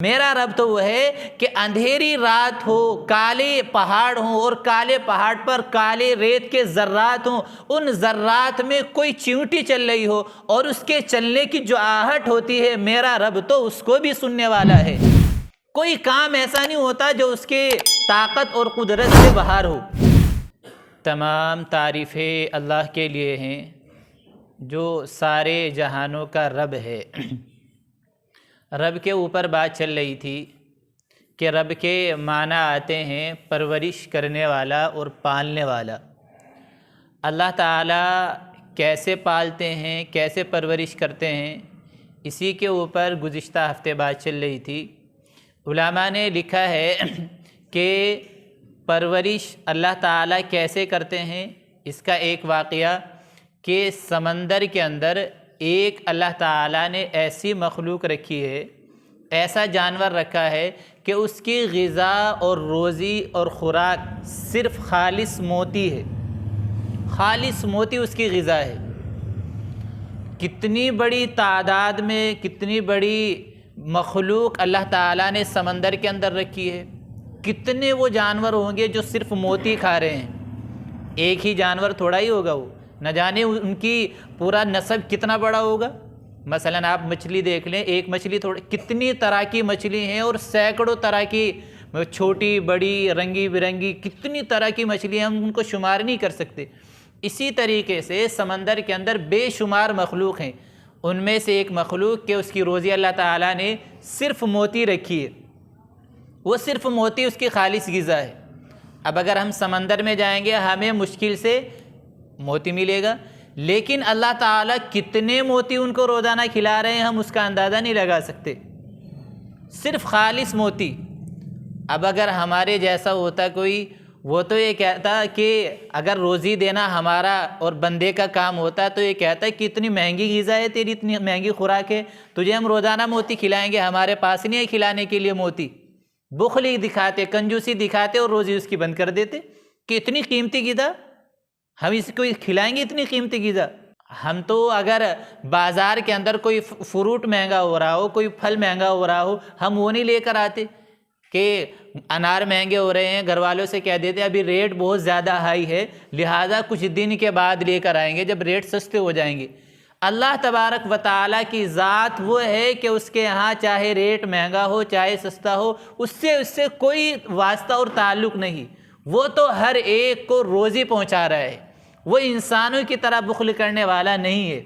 میرا رب تو وہ ہے کہ اندھیری رات ہو، کالے پہاڑ ہوں اور کالے پہاڑ پر کالے ریت کے ذرات ہوں، ان ذرات میں کوئی چیونٹی چل رہی ہو اور اس کے چلنے کی جو آہٹ ہوتی ہے، میرا رب تو اس کو بھی سننے والا ہے۔ کوئی کام ایسا نہیں ہوتا جو اس کے طاقت اور قدرت سے باہر ہو۔ تمام تعریفیں اللہ کے لیے ہیں جو سارے جہانوں کا رب ہے۔ رب کے اوپر بات چل رہی تھی کہ رب کے معنی آتے ہیں پرورش کرنے والا اور پالنے والا۔ اللہ تعالیٰ کیسے پالتے ہیں، کیسے پرورش کرتے ہیں، اسی کے اوپر گزشتہ ہفتے بات چل رہی تھی۔ علماء نے لکھا ہے کہ پرورش اللہ تعالیٰ کیسے کرتے ہیں۔ اس کا ایک واقعہ کہ سمندر کے اندر ایک اللہ تعالیٰ نے ایسی مخلوق رکھی ہے، ایسا جانور رکھا ہے کہ اس کی غذا اور روزی اور خوراک صرف خالص موتی ہے، خالص موتی اس کی غذا ہے۔ کتنی بڑی تعداد میں کتنی بڑی مخلوق اللہ تعالیٰ نے سمندر کے اندر رکھی ہے۔ کتنے وہ جانور ہوں گے جو صرف موتی کھا رہے ہیں۔ ایک ہی جانور تھوڑا ہی ہوگا، وہ نہ جانے ان کی پورا نسب کتنا بڑا ہوگا۔ مثلا آپ مچھلی دیکھ لیں، ایک مچھلی کتنی طرح کی مچھلی ہیں اور سینکڑوں طرح کی چھوٹی بڑی رنگی برنگی کتنی طرح کی مچھلی ہیں، ہم ان کو شمار نہیں کر سکتے۔ اسی طریقے سے سمندر کے اندر بے شمار مخلوق ہیں، ان میں سے ایک مخلوق کہ اس کی روزی اللہ تعالیٰ نے صرف موتی رکھی ہے، وہ صرف موتی اس کی خالص غذا ہے۔ اب اگر ہم سمندر میں جائیں گے ہمیں مشکل سے موتی ملے گا، لیکن اللہ تعالیٰ کتنے موتی ان کو روزانہ کھلا رہے ہیں ہم اس کا اندازہ نہیں لگا سکتے، صرف خالص موتی۔ اب اگر ہمارے جیسا ہوتا کوئی، وہ تو یہ کہتا کہ اگر روزی دینا ہمارا اور بندے کا کام ہوتا تو یہ کہتا کہ اتنی مہنگی غذا ہے تیری، اتنی مہنگی خوراک ہے، تجھے ہم روزانہ موتی کھلائیں گے، ہمارے پاس نہیں ہے کھلانے کے لیے موتی۔ بخلی دکھاتے، کنجوسی دکھاتے اور روزی اس کی بند کر دیتے کہ اتنی قیمتی غذا ہم اس کو کھلائیں گے، اتنی قیمتی غذا۔ ہم تو اگر بازار کے اندر کوئی فروٹ مہنگا ہو رہا ہو، کوئی پھل مہنگا ہو رہا ہو، ہم وہ نہیں لے کر آتے کہ انار مہنگے ہو رہے ہیں، گھر والوں سے کہہ دیتے ابھی ریٹ بہت زیادہ ہائی ہے، لہٰذا کچھ دن کے بعد لے کر آئیں گے جب ریٹ سستے ہو جائیں گے۔ اللہ تبارک و تعالیٰ کی ذات وہ ہے کہ اس کے ہاں چاہے ریٹ مہنگا ہو چاہے سستا ہو، اس سے کوئی واسطہ اور تعلق نہیں، وہ تو ہر ایک کو روزی پہنچا رہا ہے، وہ انسانوں کی طرح بخل کرنے والا نہیں ہے۔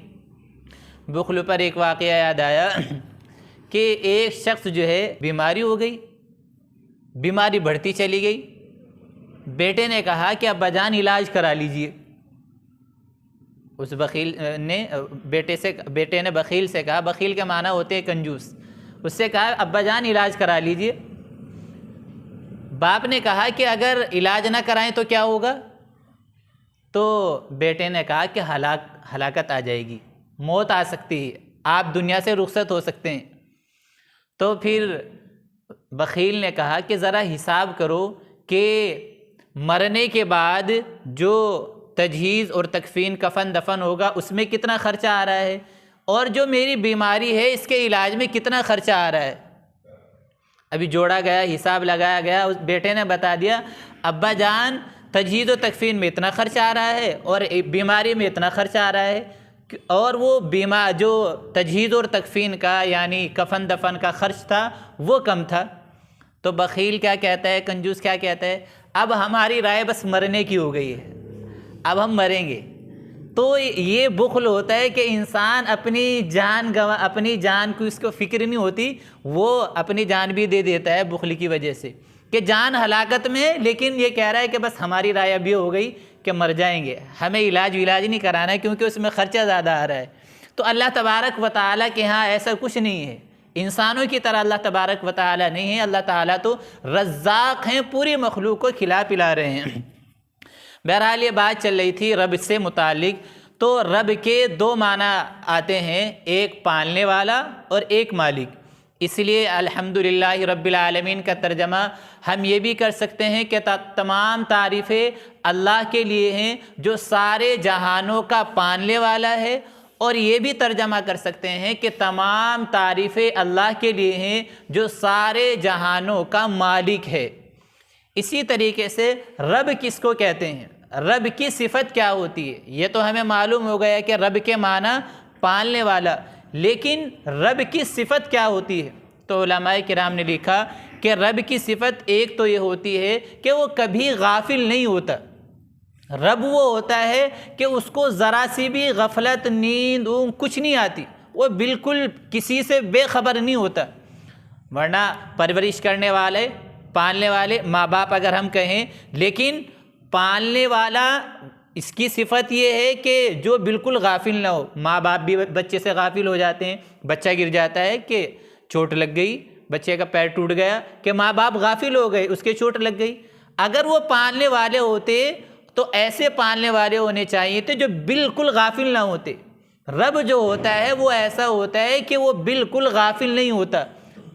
بخل پر ایک واقعہ یاد آیا کہ ایک شخص جو ہے بیماری ہو گئی، بیماری بڑھتی چلی گئی، بیٹے نے کہا کہ ابا جان علاج کرا لیجئے۔ اس بخیل نے بیٹے نے بخیل سے کہا، بخیل کے معنی ہوتے ہیں کنجوس، اس سے کہا ابا جان علاج کرا لیجئے۔ باپ نے کہا کہ اگر علاج نہ کرائیں تو کیا ہوگا؟ تو بیٹے نے کہا کہ ہلاکت آ جائے گی، موت آ سکتی ہے، آپ دنیا سے رخصت ہو سکتے ہیں۔ تو پھر بخیل نے کہا کہ ذرا حساب کرو کہ مرنے کے بعد جو تجہیز اور تکفین کفن دفن ہوگا اس میں کتنا خرچہ آ رہا ہے، اور جو میری بیماری ہے اس کے علاج میں کتنا خرچہ آ رہا ہے۔ ابھی جوڑا گیا، حساب لگایا گیا، اس بیٹے نے بتا دیا ابا جان تجہیز و تکفین میں اتنا خرچ آ رہا ہے اور بیماری میں اتنا خرچ آ رہا ہے، اور وہ جو تجہیز اور تکفین کا یعنی کفن دفن کا خرچ تھا وہ کم تھا۔ تو بخیل کیا کہتا ہے، کنجوس کیا کہتا ہے، اب ہماری رائے بس مرنے کی ہو گئی ہے، اب ہم مریں گے۔ تو یہ بخل ہوتا ہے کہ انسان اپنی جان کو اس کو فکر نہیں ہوتی، وہ اپنی جان بھی دے دیتا ہے بخل کی وجہ سے کہ جان ہلاکت میں، لیکن یہ کہہ رہا ہے کہ بس ہماری رائے ابھی ہو گئی کہ مر جائیں گے، ہمیں علاج نہیں کرانا ہے کیونکہ اس میں خرچہ زیادہ آ رہا ہے۔ تو اللہ تبارک و تعالیٰ کے ہاں ایسا کچھ نہیں ہے، انسانوں کی طرح اللہ تبارک و تعالیٰ نہیں ہے، اللہ تعالیٰ تو رزاق ہیں، پوری مخلوق کو کھلا پلا رہے ہیں۔ بہرحال یہ بات چل رہی تھی رب سے متعلق، تو رب کے دو معنی آتے ہیں، ایک پالنے والا اور ایک مالک۔ اس لیے الحمدللہ رب العالمین کا ترجمہ ہم یہ بھی کر سکتے ہیں کہ تمام تعریفیں اللہ کے لیے ہیں جو سارے جہانوں کا پالنے والا ہے اور یہ بھی ترجمہ کر سکتے ہیں کہ تمام تعریفیں اللہ کے لیے ہیں جو سارے جہانوں کا مالک ہے۔ اسی طریقے سے رب کس کو کہتے ہیں، رب کی صفت کیا ہوتی ہے؟ یہ تو ہمیں معلوم ہو گیا کہ رب کے معنی پالنے والا، لیکن رب کی صفت کیا ہوتی ہے؟ تو علماء کرام نے لکھا کہ رب کی صفت ایک تو یہ ہوتی ہے کہ وہ کبھی غافل نہیں ہوتا۔ رب وہ ہوتا ہے کہ اس کو ذرا سی بھی غفلت، نیند، اونگ کچھ نہیں آتی، وہ بالکل کسی سے بے خبر نہیں ہوتا۔ ورنہ پرورش کرنے والے، پالنے والے، ماں باپ اگر ہم کہیں، لیکن پالنے والا اس کی صفت یہ ہے کہ جو بالکل غافل نہ ہو۔ ماں باپ بھی بچے سے غافل ہو جاتے ہیں، بچہ گر جاتا ہے کہ چوٹ لگ گئی، بچے کا پیر ٹوٹ گیا کہ ماں باپ غافل ہو گئے، اس کے چوٹ لگ گئی۔ اگر وہ پالنے والے ہوتے تو ایسے پالنے والے ہونے چاہیے تھے جو بالکل غافل نہ ہوتے۔ رب جو ہوتا ہے وہ ایسا ہوتا ہے کہ وہ بالکل غافل نہیں ہوتا۔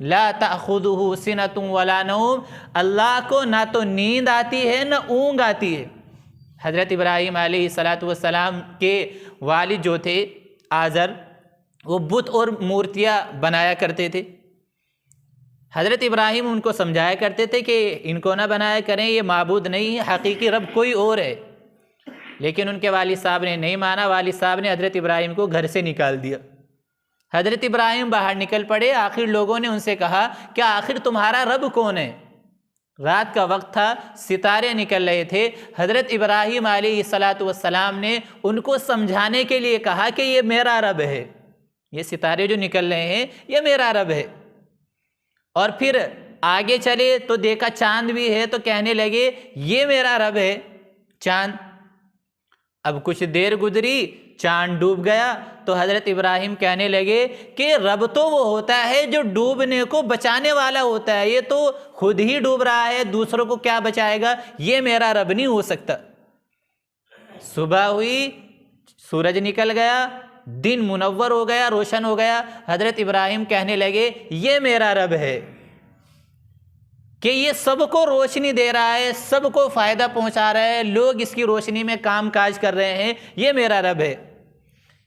لا تأخذہ سنۃ ولا نوم، اللہ کو نہ تو نیند آتی ہے نہ اونگ آتی ہے۔ حضرت ابراہیم علیہ السلام کے والد جو تھے آزر، وہ بت اور مورتیاں بنایا کرتے تھے۔ حضرت ابراہیم ان کو سمجھایا کرتے تھے کہ ان کو نہ بنایا کریں، یہ معبود نہیں ہے، حقیقی رب کوئی اور ہے۔ لیکن ان کے والد صاحب نے نہیں مانا، والد صاحب نے حضرت ابراہیم کو گھر سے نکال دیا۔ حضرت ابراہیم باہر نکل پڑے، آخر لوگوں نے ان سے کہا کہ آخر تمہارا رب کون ہے؟ رات کا وقت تھا، ستارے نکل رہے تھے۔ حضرت ابراہیم علیہ السلام نے ان کو سمجھانے کے لیے کہا کہ یہ میرا رب ہے، یہ ستارے جو نکل رہے ہیں یہ میرا رب ہے۔ اور پھر آگے چلے تو دیکھا چاند بھی ہے، تو کہنے لگے یہ میرا رب ہے چاند۔ اب کچھ دیر گزری، چاند ڈوب گیا، تو حضرت ابراہیم کہنے لگے کہ رب تو وہ ہوتا ہے جو ڈوبنے کو بچانے والا ہوتا ہے، یہ تو خود ہی ڈوب رہا ہے، دوسروں کو کیا بچائے گا، یہ میرا رب نہیں ہو سکتا۔ صبح ہوئی، سورج نکل گیا، دن منور ہو گیا، روشن ہو گیا۔ حضرت ابراہیم کہنے لگے یہ میرا رب ہے کہ یہ سب کو روشنی دے رہا ہے، سب کو فائدہ پہنچا رہا ہے، لوگ اس کی روشنی میں کام کاج کر رہے ہیں، یہ میرا رب ہے۔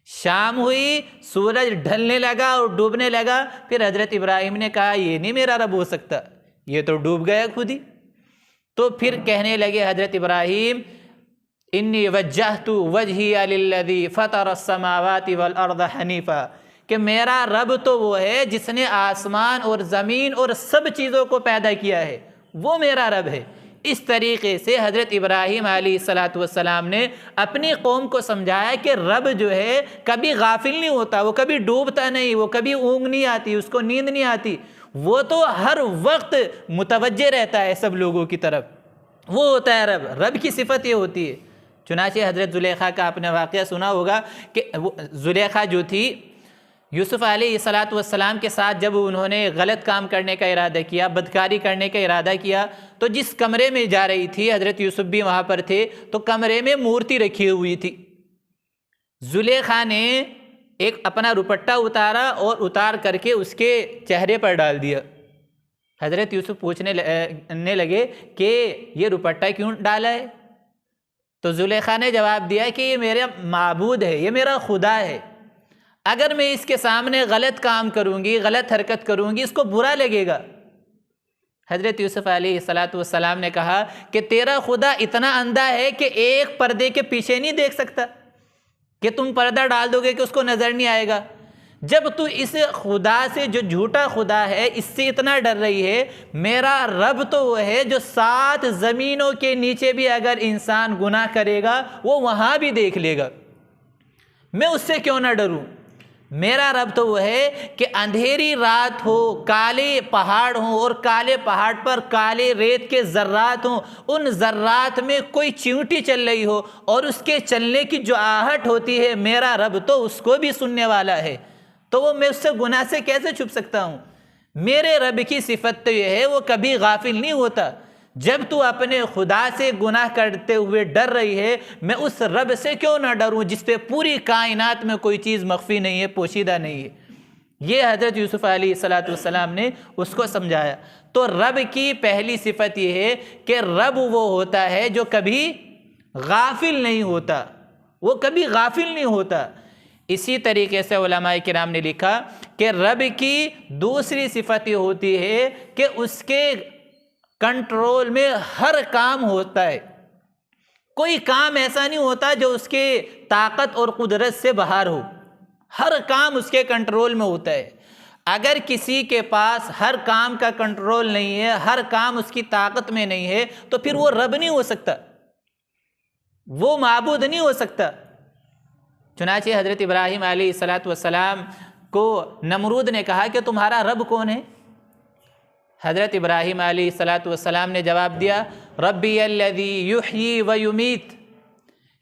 شام ہوئی، سورج ڈھلنے لگا اور ڈوبنے لگا، پھر حضرت ابراہیم نے کہا یہ نہیں میرا رب ہو سکتا، یہ تو ڈوب گیا خود ہی۔ تو پھر کہنے لگے حضرت ابراہیم انی وجہت وجہی للذی فطر السماوات والارض حنیفا، کہ میرا رب تو وہ ہے جس نے آسمان اور زمین اور سب چیزوں کو پیدا کیا ہے، وہ میرا رب ہے۔ اس طریقے سے حضرت ابراہیم علیہ السلام نے اپنی قوم کو سمجھایا کہ رب جو ہے کبھی غافل نہیں ہوتا، وہ کبھی ڈوبتا نہیں، وہ کبھی اونگ نہیں آتی، اس کو نیند نہیں آتی، وہ تو ہر وقت متوجہ رہتا ہے سب لوگوں کی طرف، وہ ہوتا ہے رب۔ رب کی صفت یہ ہوتی ہے۔ چنانچہ حضرت زلیخا کا آپ نے واقعہ سنا ہوگا کہ زلیخا جو تھی یوسف علیہ السلام کے ساتھ جب انہوں نے غلط کام کرنے کا ارادہ کیا، بدکاری کرنے کا ارادہ کیا، تو جس کمرے میں جا رہی تھی، حضرت یوسف بھی وہاں پر تھے، تو کمرے میں مورتی رکھی ہوئی تھی۔ زلیخا نے ایک اپنا دوپٹہ اتارا اور اتار کر کے اس کے چہرے پر ڈال دیا۔ حضرت یوسف پوچھنے لگے کہ یہ دوپٹہ کیوں ڈالا ہے؟ تو زلیخا نے جواب دیا کہ یہ میرا معبود ہے، یہ میرا خدا ہے، اگر میں اس کے سامنے غلط کام کروں گی، غلط حرکت کروں گی، اس کو برا لگے گا۔ حضرت یوسف علیہ السلام نے کہا کہ تیرا خدا اتنا اندھا ہے کہ ایک پردے کے پیچھے نہیں دیکھ سکتا، کہ تم پردہ ڈال دو گے کہ اس کو نظر نہیں آئے گا؟ جب تو اس خدا سے جو جھوٹا خدا ہے اس سے اتنا ڈر رہی ہے، میرا رب تو وہ ہے جو 7 زمینوں کے نیچے بھی اگر انسان گناہ کرے گا وہ وہاں بھی دیکھ لے گا، میں اس سے کیوں نہ ڈروں؟ میرا رب تو وہ ہے کہ اندھیری رات ہو، کالے پہاڑ ہوں اور کالے پہاڑ پر کالے ریت کے ذرات ہوں، ان ذرات میں کوئی چیونٹی چل رہی ہو اور اس کے چلنے کی جو آہٹ ہوتی ہے، میرا رب تو اس کو بھی سننے والا ہے، تو وہ میں اس سے گناہ سے کیسے چھپ سکتا ہوں؟ میرے رب کی صفت تو یہ ہے وہ کبھی غافل نہیں ہوتا۔ جب تو اپنے خدا سے گناہ کرتے ہوئے ڈر رہی ہے، میں اس رب سے کیوں نہ ڈروں جس پہ پوری کائنات میں کوئی چیز مخفی نہیں ہے، پوشیدہ نہیں ہے۔ یہ حضرت یوسف علیہ السلام نے اس کو سمجھایا۔ تو رب کی پہلی صفت یہ ہے کہ رب وہ ہوتا ہے جو کبھی غافل نہیں ہوتا، وہ کبھی غافل نہیں ہوتا۔ اسی طریقے سے علماء کرام نے لکھا کہ رب کی دوسری صفت یہ ہوتی ہے کہ اس کے کنٹرول میں ہر کام ہوتا ہے، کوئی کام ایسا نہیں ہوتا جو اس کے طاقت اور قدرت سے باہر ہو، ہر کام اس کے کنٹرول میں ہوتا ہے۔ اگر کسی کے پاس ہر کام کا کنٹرول نہیں ہے، ہر کام اس کی طاقت میں نہیں ہے، تو پھر وہ رب نہیں ہو سکتا، وہ معبود نہیں ہو سکتا۔ چنانچہ حضرت ابراہیم علیہ السلام کو نمرود نے کہا کہ تمہارا رب کون ہے؟ حضرت ابراہیم علیہ السلام نے جواب دیا، ربی الذی یحیی و یمیت،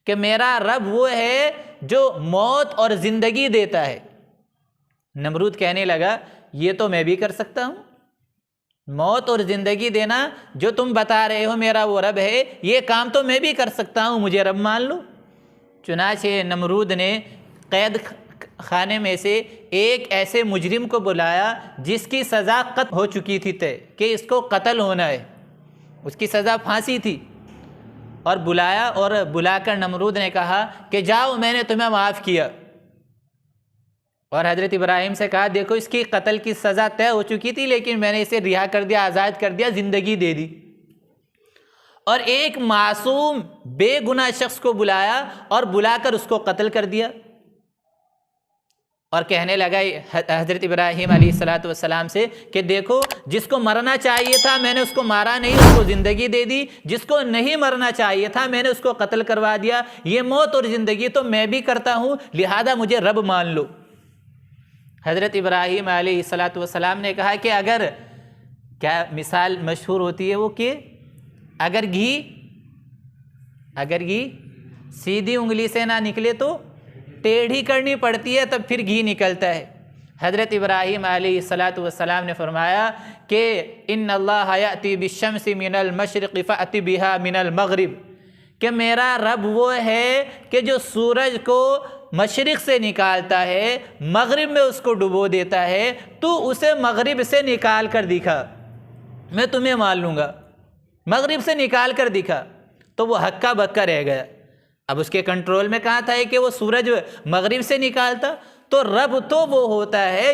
کہ میرا رب وہ ہے جو موت اور زندگی دیتا ہے۔ نمرود کہنے لگا یہ تو میں بھی کر سکتا ہوں، موت اور زندگی دینا جو تم بتا رہے ہو میرا وہ رب ہے، یہ کام تو میں بھی کر سکتا ہوں، مجھے رب مان لو۔ چنانچہ نمرود نے قید خانے میں سے ایک ایسے مجرم کو بلایا جس کی سزا قتل ہو چکی تھی کہ اس کو قتل ہونا ہے، اس کی سزا پھانسی تھی، اور بلا کر نمرود نے کہا کہ جاؤ میں نے تمہیں معاف کیا، اور حضرت ابراہیم سے کہا دیکھو اس کی قتل کی سزا طے ہو چکی تھی لیکن میں نے اسے رہا کر دیا، آزاد کر دیا، زندگی دے دی۔ اور ایک معصوم بے گناہ شخص کو بلایا اور بلا کر اس کو قتل کر دیا، اور کہنے لگا حضرت ابراہیم علیہ السلام سے کہ دیکھو جس کو مرنا چاہیے تھا میں نے اس کو مارا نہیں، اس کو زندگی دے دی، جس کو نہیں مرنا چاہیے تھا میں نے اس کو قتل کروا دیا، یہ موت اور زندگی تو میں بھی کرتا ہوں، لہذا مجھے رب مان لو۔ حضرت ابراہیم علیہ السلام نے کہا کہ اگر کیا مثال مشہور ہوتی ہے وہ کہ اگر گھی سیدھی انگلی سے نہ نکلے تو ٹیڑھی کرنی پڑتی ہے تب پھر گھی نکلتا ہے۔ حضرت ابراہیم علیہ السلام نے فرمایا کہ ان اللہ یأتی بالشمس من المشرق فأت بها من المغرب، کہ میرا رب وہ ہے کہ جو سورج کو مشرق سے نکالتا ہے مغرب میں اس کو ڈبو دیتا ہے، تو اسے مغرب سے نکال کر دکھا میں تمہیں مان لوں گا۔ مغرب سے نکال کر دکھا تو وہ ہکا بکا رہ گیا، اب اس کے کنٹرول میں کہاں تھا کہ وہ سورج مغرب سے نکالتا؟ تو رب تو وہ ہوتا ہے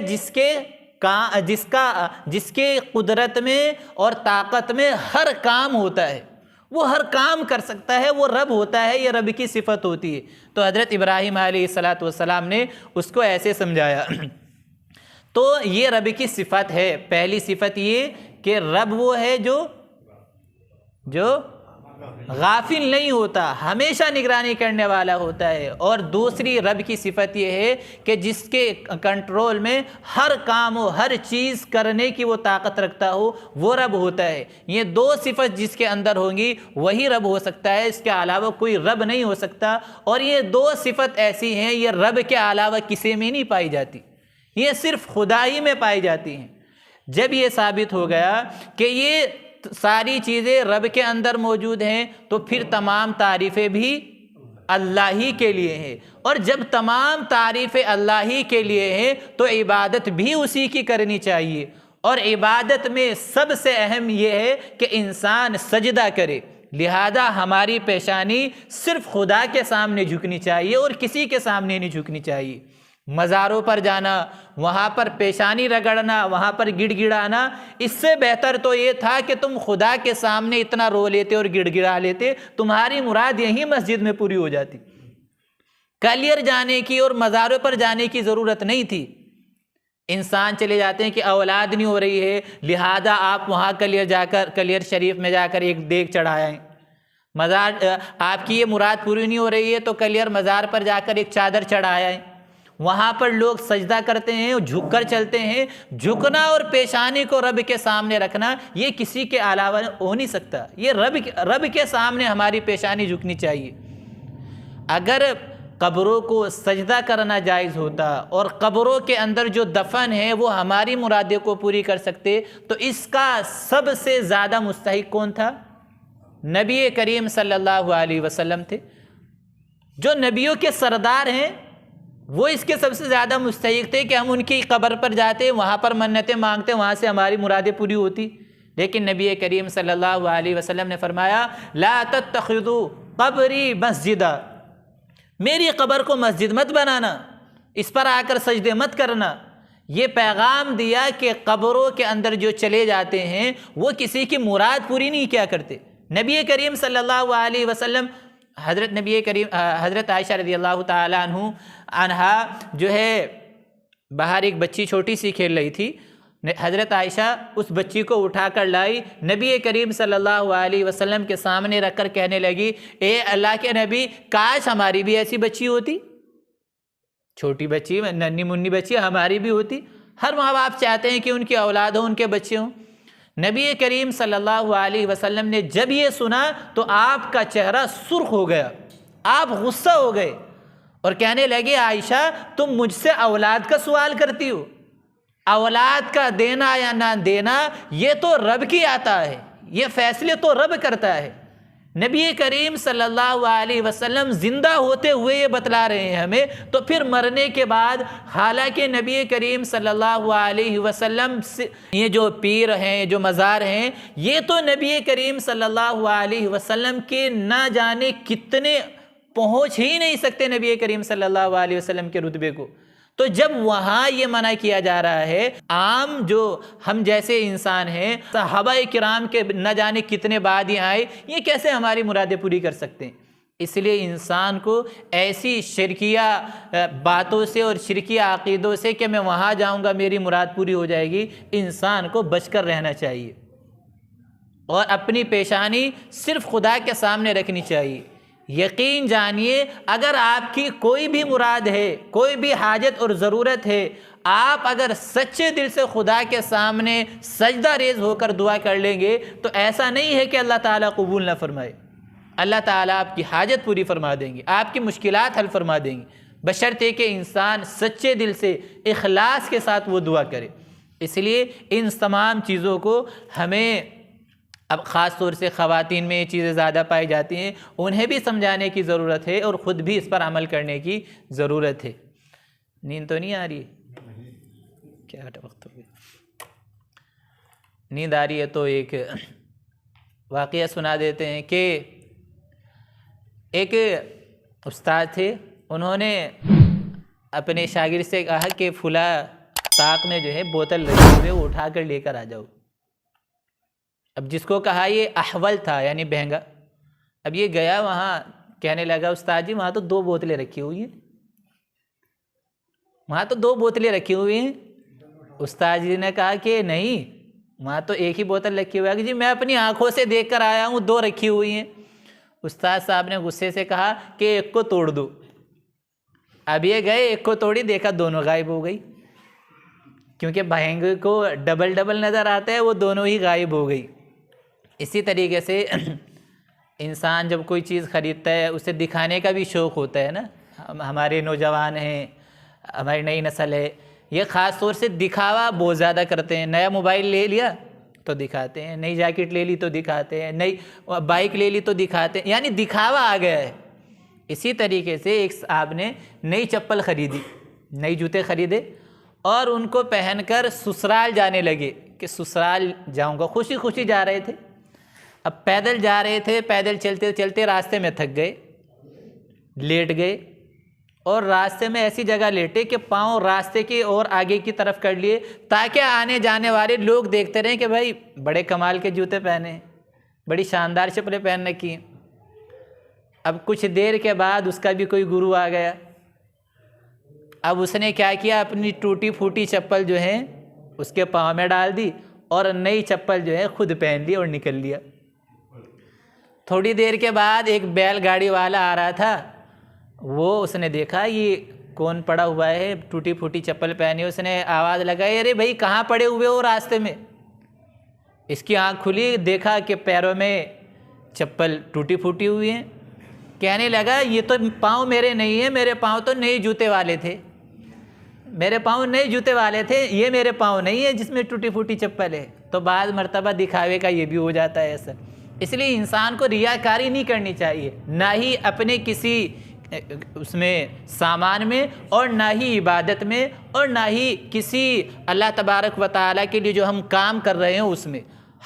جس کے قدرت میں اور طاقت میں ہر کام ہوتا ہے، وہ ہر کام کر سکتا ہے، وہ رب ہوتا ہے، یہ رب کی صفت ہوتی ہے۔ تو حضرت ابراہیم علیہ السلام نے اس کو ایسے سمجھایا۔ تو یہ رب کی صفت ہے، پہلی صفت یہ کہ رب وہ ہے جو غافل نہیں ہوتا، ہمیشہ نگرانی کرنے والا ہوتا ہے، اور دوسری رب کی صفت یہ ہے کہ جس کے کنٹرول میں ہر کام ہو، ہر چیز کرنے کی وہ طاقت رکھتا ہو، وہ رب ہوتا ہے۔ یہ دو صفت جس کے اندر ہوں گی وہی رب ہو سکتا ہے، اس کے علاوہ کوئی رب نہیں ہو سکتا، اور یہ دو صفت ایسی ہیں یہ رب کے علاوہ کسی میں نہیں پائی جاتی، یہ صرف خدا ہی میں پائی جاتی ہیں۔ جب یہ ثابت ہو گیا کہ یہ ساری چیزیں رب کے اندر موجود ہیں تو پھر تمام تعریفیں بھی اللہ ہی کے لیے ہیں، اور جب تمام تعریفیں اللہ ہی کے لیے ہیں تو عبادت بھی اسی کی کرنی چاہیے، اور عبادت میں سب سے اہم یہ ہے کہ انسان سجدہ کرے، لہذا ہماری پیشانی صرف خدا کے سامنے جھکنی چاہیے اور کسی کے سامنے نہیں جھکنی چاہیے۔ مزاروں پر جانا، وہاں پر پیشانی رگڑنا، وہاں پر گڑ گڑانا، اس سے بہتر تو یہ تھا کہ تم خدا کے سامنے اتنا رو لیتے اور گڑ گڑا لیتے، تمہاری مراد یہی مسجد میں پوری ہو جاتی، کلیر جانے کی اور مزاروں پر جانے کی ضرورت نہیں تھی۔ انسان چلے جاتے ہیں کہ اولاد نہیں ہو رہی ہے لہذا آپ وہاں کلیر شریف میں جا کر ایک دیگ چڑھائیں، مزار آپ کی یہ مراد پوری نہیں ہو رہی ہے تو کلیر مزار پر جا کر ایک چادر چڑھائیں، وہاں پر لوگ سجدہ کرتے ہیں، جھک کر چلتے ہیں۔ جھکنا اور پیشانی کو رب کے سامنے رکھنا یہ کسی کے علاوہ ہو نہیں سکتا، یہ رب کے سامنے ہماری پیشانی جھکنی چاہیے۔ اگر قبروں کو سجدہ کرنا جائز ہوتا اور قبروں کے اندر جو دفن ہے وہ ہماری مرادیں کو پوری کر سکتے تو اس کا سب سے زیادہ مستحق کون تھا؟ نبی کریم صلی اللہ علیہ وسلم تھے، جو نبیوں کے سردار ہیں، وہ اس کے سب سے زیادہ مستحق تھے کہ ہم ان کی قبر پر جاتے، وہاں پر منتیں مانگتے، وہاں سے ہماری مرادیں پوری ہوتی۔ لیکن نبی کریم صلی اللہ علیہ وسلم نے فرمایا لا تتخذوا قبری مسجدا، میری قبر کو مسجد مت بنانا، اس پر آ کر سجدے مت کرنا۔ یہ پیغام دیا کہ قبروں کے اندر جو چلے جاتے ہیں وہ کسی کی مراد پوری نہیں کیا کرتے۔ نبی کریم صلی اللہ علیہ وسلم، حضرت عائشہ رضی اللہ تعالیٰ عنہا جو ہے باہر ایک بچی چھوٹی سی کھیل رہی تھی، حضرت عائشہ اس بچی کو اٹھا کر لائی، نبی کریم صلی اللہ علیہ وسلم کے سامنے رکھ کر کہنے لگی، اے اللہ کے نبی، کاش ہماری بھی ایسی بچی ہوتی، چھوٹی بچی، ننھی منی بچی ہماری بھی ہوتی۔ ہر ماں باپ چاہتے ہیں کہ ان کی اولاد ہوں، ان کے بچے ہوں۔ نبی کریم صلی اللہ علیہ وسلم نے جب یہ سنا تو آپ کا چہرہ سرخ ہو گیا، آپ غصہ ہو گئے اور کہنے لگے، عائشہ تم مجھ سے اولاد کا سوال کرتی ہو؟ اولاد کا دینا یا نہ دینا یہ تو رب کی عطا ہے، یہ فیصلے تو رب کرتا ہے۔ نبی کریم صلی اللہ علیہ وسلم زندہ ہوتے ہوئے یہ بتلا رہے ہیں ہمیں، تو پھر مرنے کے بعد، حالانکہ نبی کریم صلی اللہ علیہ وسلم یہ جو پیر ہیں، جو مزار ہیں، یہ تو نبی کریم صلی اللہ علیہ وسلم کے نہ جانے کتنے پہنچ ہی نہیں سکتے نبی کریم صلی اللہ علیہ وسلم کے رتبے کو۔ تو جب وہاں یہ منع کیا جا رہا ہے، عام جو ہم جیسے انسان ہیں، صحابہ کرام کے نہ جانے کتنے بعد ہی آئے، یہ کیسے ہماری مرادیں پوری کر سکتے ہیں؟ اس لیے انسان کو ایسی شرکیہ باتوں سے اور شرکیہ عقیدوں سے کہ میں وہاں جاؤں گا میری مراد پوری ہو جائے گی، انسان کو بچ کر رہنا چاہیے اور اپنی پیشانی صرف خدا کے سامنے رکھنی چاہیے۔ یقین جانیے، اگر آپ کی کوئی بھی مراد ہے، کوئی بھی حاجت اور ضرورت ہے، آپ اگر سچے دل سے خدا کے سامنے سجدہ ریز ہو کر دعا کر لیں گے تو ایسا نہیں ہے کہ اللہ تعالیٰ قبول نہ فرمائے۔ اللہ تعالیٰ آپ کی حاجت پوری فرما دیں گے، آپ کی مشکلات حل فرما دیں گے، بشرطے کہ انسان سچے دل سے اخلاص کے ساتھ وہ دعا کرے۔ اس لیے ان تمام چیزوں کو ہمیں، اب خاص طور سے خواتین میں یہ چیزیں زیادہ پائی جاتی ہیں، انہیں بھی سمجھانے کی ضرورت ہے اور خود بھی اس پر عمل کرنے کی ضرورت ہے۔ نیند تو نہیں آ رہی ہے؟ کیا وقت ہو گیا؟ نیند آ رہی ہے تو ایک واقعہ سنا دیتے ہیں کہ ایک استاد تھے، انہوں نے اپنے شاگرد سے کہا کہ فلاں طاق میں جو ہے بوتل رکھی ہوئے وہ اٹھا کر لے کر آ جاؤ۔ اب جس کو کہا، یہ احول تھا یعنی بہنگا، اب یہ گیا وہاں، کہنے لگا استاد جی وہاں تو 2 بوتلیں رکھی ہوئی ہیں، وہاں تو 2 بوتلیں رکھی ہوئی ہیں۔ استاد جی نے کہا کہ نہیں، وہاں تو ایک ہی بوتل رکھی ہوئی ہے۔ کہ جی میں اپنی آنکھوں سے دیکھ کر آیا ہوں 2 رکھی ہوئی ہیں۔ استاد صاحب نے غصے سے کہا کہ ایک کو توڑ دو۔ اب یہ گئے، ایک کو توڑی، دیکھا دونوں غائب ہو گئی، کیونکہ بہنگے کو ڈبل نظر آتا ہے، وہ دونوں ہی غائب ہو گئی۔ اسی طریقے سے انسان جب کوئی چیز خریدتا ہے اسے دکھانے کا بھی شوق ہوتا ہے نا۔ ہمارے نوجوان ہیں، ہماری نئی نسل ہے، یہ خاص طور سے دکھاوا بہت زیادہ کرتے ہیں۔ نیا موبائل لے لیا تو دکھاتے ہیں، نئی جیکٹ لے لی تو دکھاتے ہیں، نئی بائک لے لی تو دکھاتے ہیں، یعنی دکھاوا آ گیا ہے۔ اسی طریقے سے ایک صاحب نے نئی چپل خریدی، نئی جوتے خریدے اور ان کو پہن کر سسرال جانے لگے کہ سسرال جاؤں گا، خوشی خوشی جا رہے تھے۔ اب پیدل جا رہے تھے، پیدل چلتے چلتے راستے میں تھک گئے، لیٹ گئے اور راستے میں ایسی جگہ لیٹے کہ پاؤں راستے کی اور آگے کی طرف کر لیے تاکہ آنے جانے والے لوگ دیکھتے رہیں کہ بھائی بڑے کمال کے جوتے پہنے ہیں، بڑی شاندار چپلیں پہن رکھی ہیں۔ اب کچھ دیر کے بعد اس کا بھی کوئی گرو آ گیا۔ اب اس نے کیا کیا، اپنی ٹوٹی پھوٹی چپل جو ہے اس کے پاؤں میں ڈال دی اور نئی چپل جو ہے خود پہن لی اور نکل لیا۔ تھوڑی دیر کے بعد ایک بیل گاڑی والا آ رہا تھا، وہ اس نے دیکھا یہ کون پڑا ہوا ہے ٹوٹی پھوٹی چپل پہنی، اس نے آواز لگائی، ارے بھائی کہاں پڑے ہوئے ہو راستے میں؟ اس کی آنکھ کھلی، دیکھا کہ پیروں میں چپل ٹوٹی پھوٹی ہوئی ہیں۔ کہنے لگا یہ تو پاؤں میرے نہیں ہیں، میرے پاؤں تو نئے جوتے والے تھے، میرے پاؤں نئے جوتے والے تھے، یہ میرے پاؤں نہیں ہے جس میں ٹوٹی پھوٹی چپل ہے۔ تو بعض مرتبہ دکھاوے کا یہ بھی ہو جاتا ہے ایسا۔ اس لیے انسان کو ریاکاری نہیں کرنی چاہیے، نہ ہی اپنے کسی اس میں سامان میں اور نہ ہی عبادت میں اور نہ ہی کسی اللہ تبارک و تعالیٰ کے لیے جو ہم کام کر رہے ہیں اس میں۔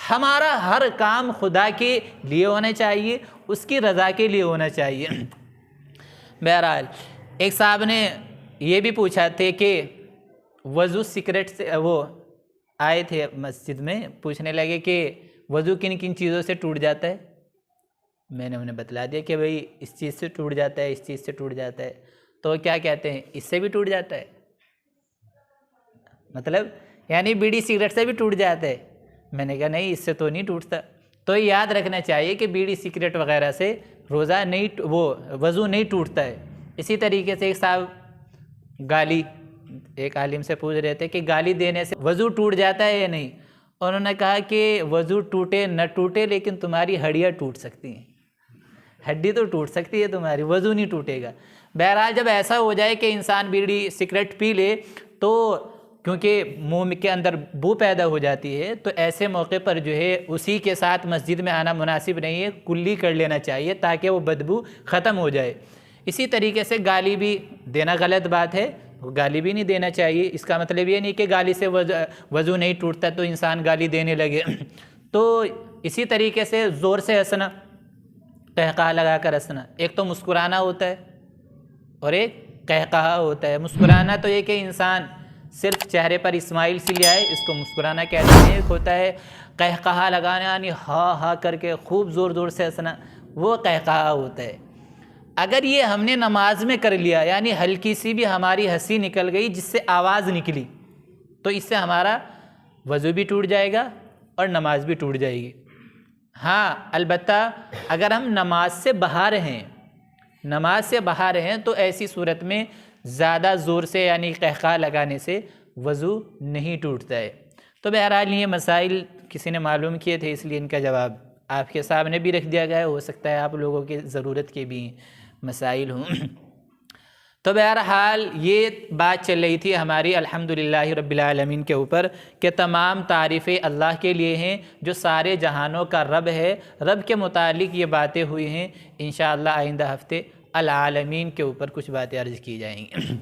ہمارا ہر کام خدا کے لیے ہونا چاہیے، اس کی رضا کے لیے ہونا چاہیے۔ بہرحال ایک صاحب نے یہ بھی پوچھا تھے کہ وضو سگریٹ سے، وہ آئے تھے مسجد میں، پوچھنے لگے کہ وضو کن کن چیزوں سے ٹوٹ جاتا ہے؟ میں نے انہیں بتلا دیا کہ بھئی اس چیز سے ٹوٹ جاتا ہے، اس چیز سے ٹوٹ جاتا ہے۔ تو کیا کہتے ہیں، اس سے بھی ٹوٹ جاتا ہے، مطلب یعنی بیڑی سگریٹ سے بھی ٹوٹ جاتا ہے۔ میں نے کہا نہیں، اس سے تو نہیں ٹوٹتا۔ تو یاد رکھنا چاہیے کہ بیڑی سگریٹ وغیرہ سے روزہ نہیں، وہ وضو نہیں ٹوٹتا ہے۔ اسی طریقے سے ایک صاحب گالی، ایک عالم سے پوچھ رہے تھے کہ گالی دینے سے وضو ٹوٹ جاتا ہے یا نہیں؟ انہوں نے کہا کہ وضو ٹوٹے نہ ٹوٹے لیکن تمہاری ہڈیاں ٹوٹ سکتی ہیں، ہڈی تو ٹوٹ سکتی ہے تمہاری، وضو نہیں ٹوٹے گا۔ بہرحال جب ایسا ہو جائے کہ انسان بیڑی سگریٹ پی لے تو کیونکہ منہ کے اندر بو پیدا ہو جاتی ہے، تو ایسے موقع پر جو ہے اسی کے ساتھ مسجد میں آنا مناسب نہیں ہے، کلی کر لینا چاہیے تاکہ وہ بدبو ختم ہو جائے۔ اسی طریقے سے گالی بھی دینا غلط بات ہے، گالی بھی نہیں دینا چاہیے۔ اس کا مطلب یہ نہیں کہ گالی سے وضو نہیں ٹوٹتا تو انسان گالی دینے لگے۔ تو اسی طریقے سے زور سے ہنسنا، قہقہا لگا کر ہنسنا، ایک تو مسکرانا ہوتا ہے اور ایک قہقہا ہوتا ہے۔ مسکرانا تو یہ کہ انسان صرف چہرے پر اسمائل سی لے آئے، اس کو مسکرانا کہتے ہیں۔ ایک ہوتا ہے قہقہا لگانا، یعنی ہا ہا کر کے خوب زور زور سے ہنسنا، وہ قہقہا ہوتا ہے۔ اگر یہ ہم نے نماز میں کر لیا، یعنی ہلکی سی بھی ہماری ہنسی نکل گئی جس سے آواز نکلی، تو اس سے ہمارا وضو بھی ٹوٹ جائے گا اور نماز بھی ٹوٹ جائے گی۔ ہاں البتہ اگر ہم نماز سے باہر ہیں تو ایسی صورت میں زیادہ زور سے یعنی قہقہا لگانے سے وضو نہیں ٹوٹتا ہے۔ تو بہرحال یہ مسائل کسی نے معلوم کیے تھے، اس لیے ان کا جواب آپ کے سامنے بھی رکھ دیا گیا ہے، ہو سکتا ہے آپ لوگوں کی ضرورت کے بھی مسائل ہوں۔ تو بہرحال یہ بات چل رہی تھی ہماری الحمدللہ رب العالمین کے اوپر کہ تمام تعریفیں اللہ کے لیے ہیں جو سارے جہانوں کا رب ہے۔ رب کے متعلق یہ باتیں ہوئی ہیں، انشاءاللہ آئندہ ہفتے العالمین کے اوپر کچھ باتیں عرض کی جائیں گی۔